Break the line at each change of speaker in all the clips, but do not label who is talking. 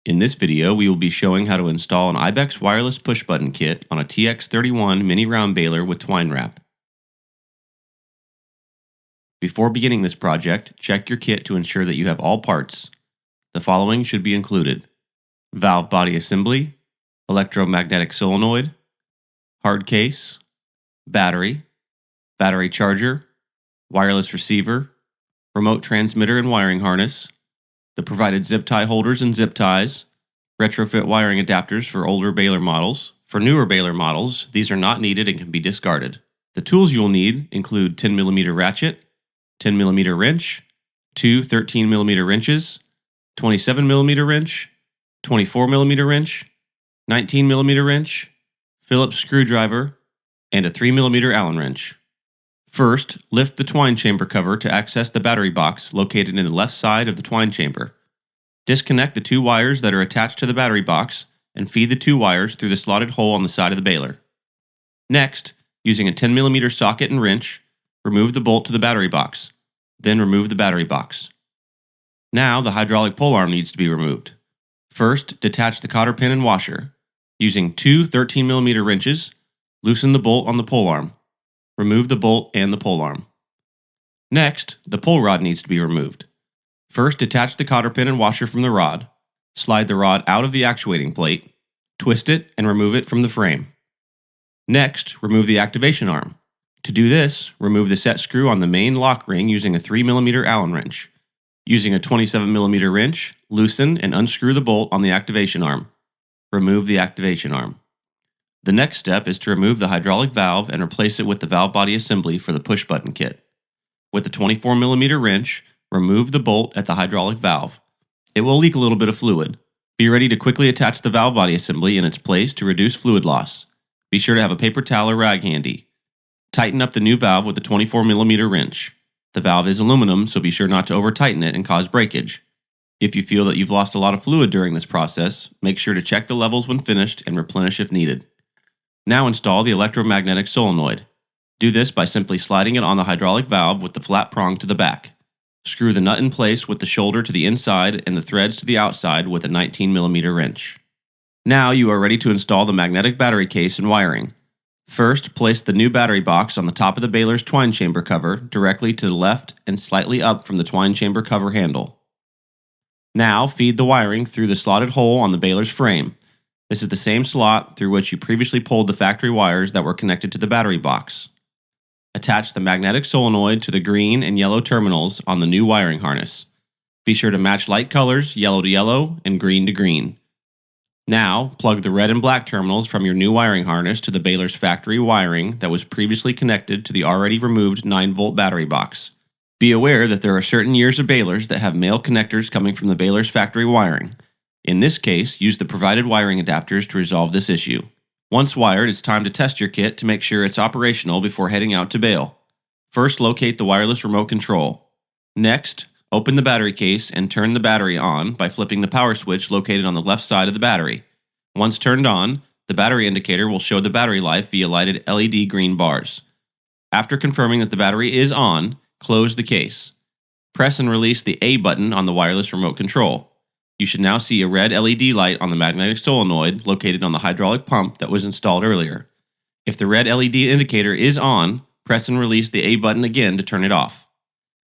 In this video, we will be showing how to install an Ibex wireless push button kit on a TX31 Mini Round Baler with Twine Wrap. Before beginning this project, check your kit to ensure that you have all parts. The following should be included: valve body assembly, electromagnetic solenoid, hard case, battery charger, wireless receiver, remote transmitter and wiring harness, the provided zip tie holders and zip ties, retrofit wiring adapters for older baler models. For newer baler models, these are not needed and can be discarded. The tools you will need include 10mm ratchet, 10mm wrench, two 13mm wrenches, 27mm wrench, 24mm wrench, 19mm wrench, Phillips screwdriver, and a 3mm Allen wrench. First, lift the twine chamber cover to access the battery box located in the left side of the twine chamber. Disconnect the two wires that are attached to the battery box and feed the two wires through the slotted hole on the side of the baler. Next, using a 10mm socket and wrench, remove the bolt to the battery box. Then remove the battery box. Now the hydraulic pole arm needs to be removed. First, detach the cotter pin and washer. Using two 13mm wrenches, loosen the bolt on the pole arm. Remove the bolt and the pole arm. Next, the pull rod needs to be removed. First, detach the cotter pin and washer from the rod. Slide the rod out of the actuating plate, twist it, and remove it from the frame. Next, remove the activation arm. To do this, remove the set screw on the main lock ring using a 3mm Allen wrench. Using a 27mm wrench, loosen and unscrew the bolt on the activation arm. Remove the activation arm. The next step is to remove the hydraulic valve and replace it with the valve body assembly for the push button kit. With the 24mm wrench, remove the bolt at the hydraulic valve. It will leak a little bit of fluid. Be ready to quickly attach the valve body assembly in its place to reduce fluid loss. Be sure to have a paper towel or rag handy. Tighten up the new valve with the 24mm wrench. The valve is aluminum, so be sure not to over-tighten it and cause breakage. If you feel that you've lost a lot of fluid during this process, make sure to check the levels when finished and replenish if needed. Now install the electromagnetic solenoid. Do this by simply sliding it on the hydraulic valve with the flat prong to the back. Screw the nut in place with the shoulder to the inside and the threads to the outside with a 19mm wrench. Now you are ready to install the magnetic battery case and wiring. First, place the new battery box on the top of the baler's twine chamber cover directly to the left and slightly up from the twine chamber cover handle. Now feed the wiring through the slotted hole on the baler's frame. This is the same slot through which you previously pulled the factory wires that were connected to the battery box. Attach the magnetic solenoid to the green and yellow terminals on the new wiring harness. Be sure to match light colors, yellow to yellow and green to green. Now, plug the red and black terminals from your new wiring harness to the baler's factory wiring that was previously connected to the already removed 9-volt battery box. Be aware that there are certain years of balers that have male connectors coming from the baler's factory wiring. In this case, use the provided wiring adapters to resolve this issue. Once wired, it's time to test your kit to make sure it's operational before heading out to bale. First, locate the wireless remote control. Next, open the battery case and turn the battery on by flipping the power switch located on the left side of the battery. Once turned on, the battery indicator will show the battery life via lighted LED green bars. After confirming that the battery is on, close the case. Press and release the A button on the wireless remote control. You should now see a red LED light on the magnetic solenoid located on the hydraulic pump that was installed earlier. If the red LED indicator is on, press and release the A button again to turn it off.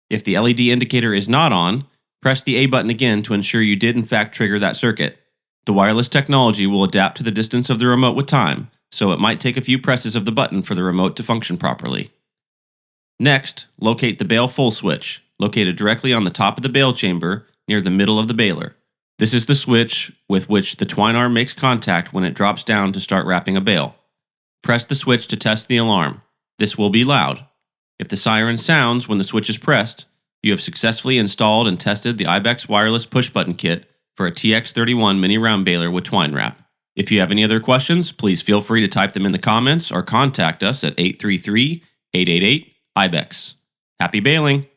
If the LED indicator is not on, press the A button again to ensure you did in fact trigger that circuit. The wireless technology will adapt to the distance of the remote with time, so it might take a few presses of the button for the remote to function properly. Next, locate the bale full switch, located directly on the top of the bale chamber near the middle of the baler. This is the switch with which the twine arm makes contact when it drops down to start wrapping a bale. Press the switch to test the alarm. This will be loud. If the siren sounds when the switch is pressed, you have successfully installed and tested the Ibex wireless push button kit for a TX31 Mini Round Baler with Twine Wrap. If you have any other questions, please feel free to type them in the comments or contact us at 833-888-IBEX. Happy baling!